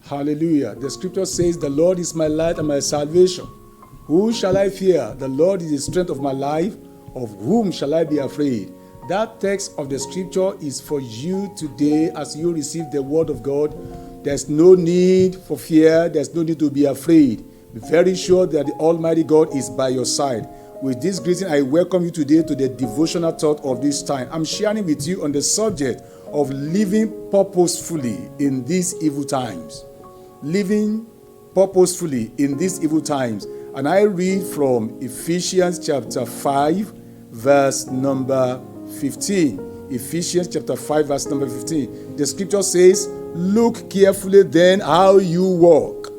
Hallelujah. The scripture says, the Lord is my light and my salvation. Who shall I fear? The Lord is the strength of my life. Of whom shall I be afraid? That text of the scripture is for you today as you receive the word of God. There's no need for fear. There's no need to be afraid. Be very sure that the Almighty God is by your side. With this greeting, I welcome you today to the devotional thought of this time. I'm sharing with you on the subject of living purposefully in these evil times. Living purposefully in these evil times. And I read from Ephesians chapter 5, verse number 15. Ephesians chapter 5, verse number 15. The scripture says, look carefully then how you walk.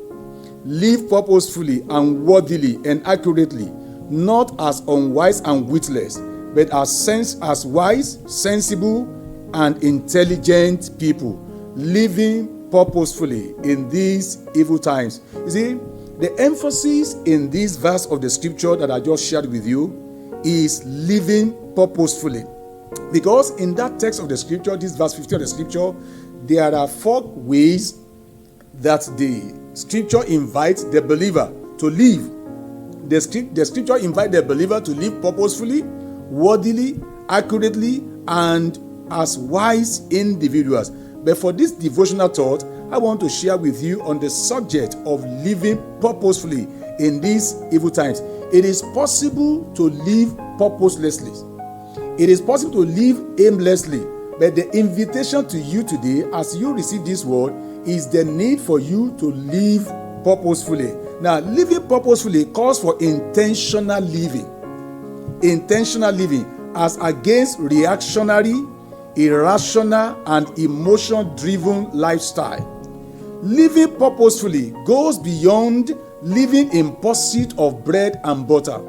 Live purposefully and worthily and accurately, not as unwise and witless, but as wise, sensible, and intelligent people, living purposefully in these evil times. You see, the emphasis in this verse of the scripture that I just shared with you is living purposefully. Because in that text of the scripture, this verse 15 of the scripture, there are 4 ways that the scripture invites the believer to live. The scripture invites the believer to live purposefully, worthily, accurately, and as wise individuals. But for this devotional thought, I want to share with you on the subject of living purposefully in these evil times. It is possible to live purposelessly. It is possible to live aimlessly. But the invitation to you today, as you receive this word, is the need for you to live purposefully. Now, living purposefully calls for intentional living. Intentional living as against reactionary, irrational, and emotion-driven lifestyle. Living purposefully goes beyond living in pursuit of bread and butter.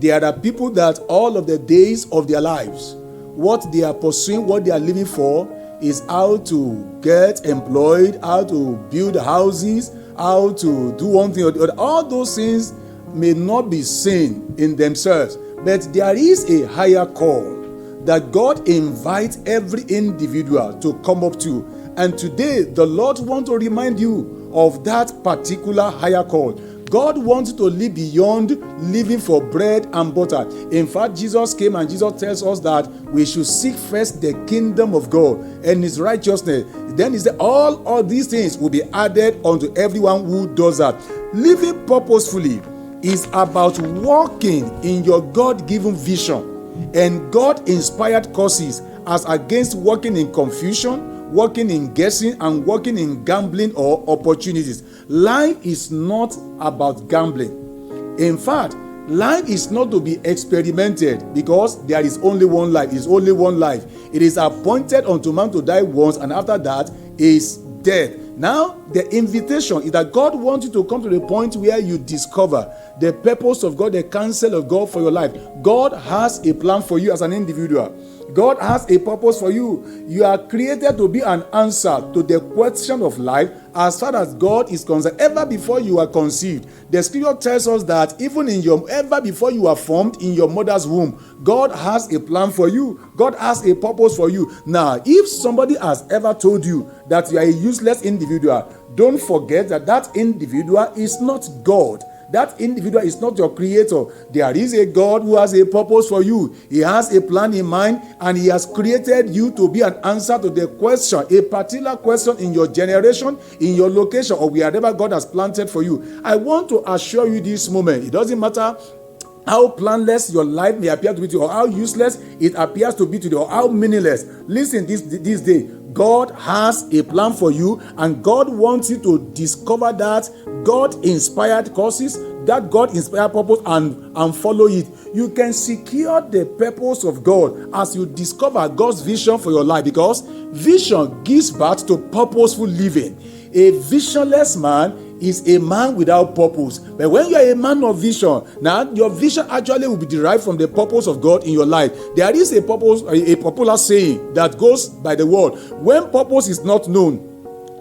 There are people that all of the days of their lives, what they are pursuing, what they are living for, is how to get employed, how to build houses, how to do one thing or the other. All those things may not be seen in themselves, but there is a higher call that God invites every individual to come up to. And today, the Lord wants to remind you of that particular higher call. God wants you to live beyond living for bread and butter. In fact, Jesus came and Jesus tells us that we should seek first the kingdom of God and his righteousness. Then he said, all these things will be added unto everyone who does that. Living purposefully is about walking in your God-given vision and God-inspired causes as against walking in confusion, walking in guessing, and walking in gambling or opportunities. Life is not about gambling. In fact, life is not to be experimented because there is only one life. It's only one life. It is appointed unto man to die once, and after that is death. Now, the invitation is that God wants you to come to the point where you discover the purpose of God, the counsel of God for your life. God has a plan for you as an individual. God has a purpose for you. You are created to be an answer to the question of life as far as God is concerned. Ever before you are conceived, the scripture tells us that even ever before you are formed in your mother's womb, God has a plan for you. God has a purpose for you. Now, if somebody has ever told you that you are a useless individual, don't forget that that individual is not God. That individual is not your creator. There is a God who has a purpose for you. He has a plan in mind, and he has created you to be an answer to the question, a particular question in your generation, in your location, or wherever God has planted for you. I want to assure you this moment, it doesn't matter how planless your life may appear to be to you, or how useless it appears to be to you, or how meaningless. Listen, this day, God has a plan for you, and God wants you to discover that God-inspired causes, that God-inspired purpose, and follow it. You can secure the purpose of God as you discover God's vision for your life, because vision gives birth to purposeful living. A visionless man is a man without purpose. But when you are a man of vision, now your vision actually will be derived from the purpose of God in your life. There is a popular saying that goes by the word, when purpose is not known,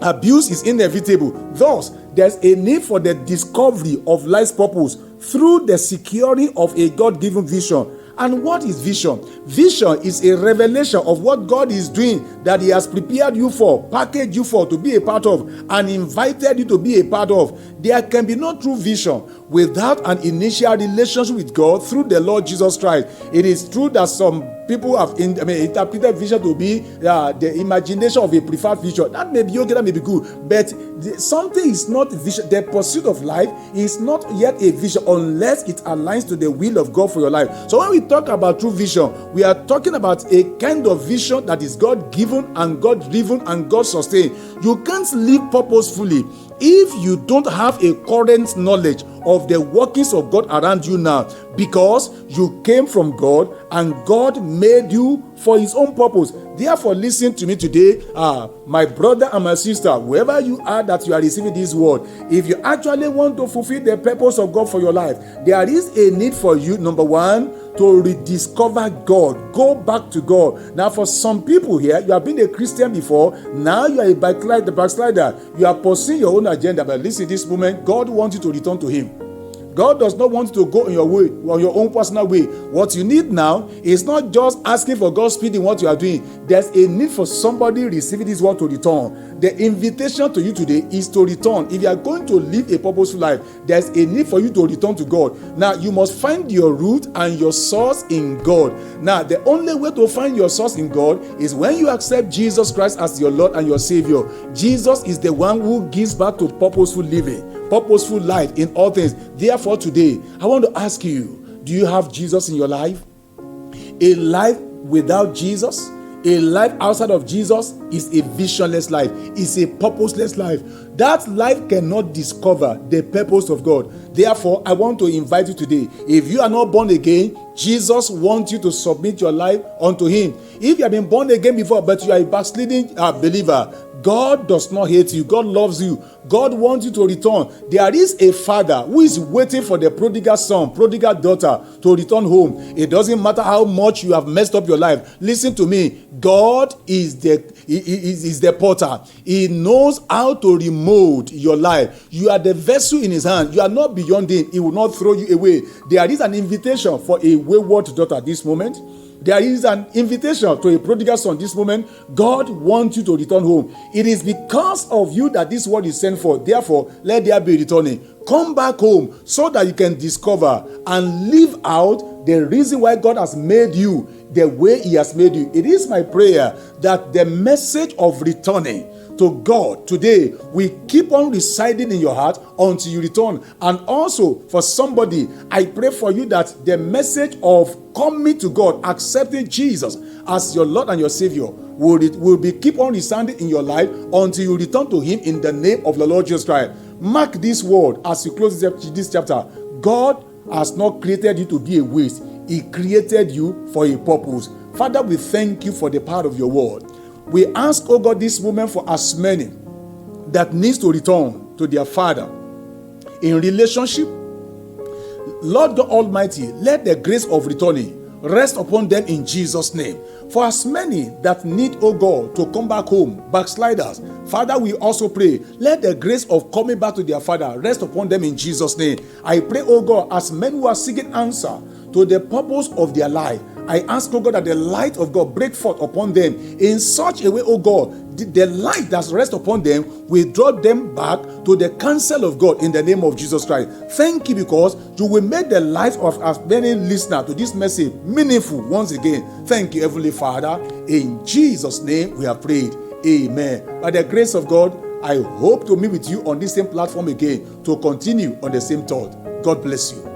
abuse is inevitable. Thus, there's a need for the discovery of life's purpose through the securing of a God-given vision And what is vision? Vision is a revelation of what God is doing that He has prepared you for, packaged you for, to be a part of, and invited you to be a part of. There can be no true vision without an initial relationship with God through the Lord Jesus Christ. It is true that some people have interpreted vision to be the imagination of a preferred future. That may be okay, that may be good, but something is not vision. The pursuit of life is not yet a vision unless it aligns to the will of God for your life. So when we talk about true vision, we are talking about a kind of vision that is God-given and God-driven and God-sustained. You can't live purposefully if you don't have a current knowledge of the workings of God around you now, because you came from God and God made you for His own purpose. Therefore, listen to me today, my brother and my sister, wherever you are that you are receiving this word. If you actually want to fulfill the purpose of God for your life, there is a need for you, number one, to rediscover God. Go back to God. Now, for some people here, you have been a Christian before. Now you are a backslider. You are pursuing your own agenda. But listen, this moment, God wants you to return to Him. God does not want you to go in your way, on your own personal way. What you need now is not just asking for God's speed in what you are doing. There's a need for somebody receiving this word to return. The invitation to you today is to return. If you are going to live a purposeful life, there's a need for you to return to God. Now, you must find your root and your source in God. Now, the only way to find your source in God is when you accept Jesus Christ as your Lord and your Savior. Jesus is the one who gives back to purposeful living, purposeful life in all things. Therefore, today, I want to ask you, do you have Jesus in your life? A life without Jesus, a life outside of Jesus, is a visionless life, is a purposeless life. That life cannot discover the purpose of God. Therefore, I want to invite you today. If you are not born again, Jesus wants you to submit your life unto Him. If you have been born again before, but you are a backsliding believer, God does not hate you. God loves you. God wants you to return. There is a father who is waiting for the prodigal son, prodigal daughter to return home. It doesn't matter how much you have messed up your life. Listen to me. God is the potter. He knows how to remold your life. You are the vessel in His hand. You are not beyond Him. He will not throw you away. There is an invitation for a wayward daughter at this moment. There is an invitation to a prodigal son this moment. God wants you to return home. It is because of you that this word is sent for. Therefore, let there be returning. Come back home so that you can discover and live out the reason why God has made you the way He has made you. It is my prayer that the message of returning to God today will keep on residing in your heart until you return. And also for somebody, I pray for you that the message of coming to God, accepting Jesus as your Lord and your Savior, will be keep on resounding in your life until you return to Him in the name of the Lord Jesus Christ. Mark this word as you close this chapter. God has not created you to be a waste. He created you for a purpose. Father, we thank you for the power of your word. We ask, oh God, this moment for as many that needs to return to their Father in relationship. Lord God Almighty, let the grace of returning rest upon them in Jesus' name. For as many that need, oh God, to come back home, backsliders, Father, we also pray, let the grace of coming back to their Father rest upon them in Jesus' name. I pray, oh God, as men who are seeking answer to the purpose of their life, I ask, oh God, that the light of God break forth upon them in such a way, oh God, the light that rests upon them will draw them back to the counsel of God in the name of Jesus Christ. Thank you, because you will make the life of as many listeners to this message meaningful once again. Thank you, Heavenly Father. In Jesus' name we have prayed. Amen. By the grace of God, I hope to meet with you on this same platform again to continue on the same thought. God bless you.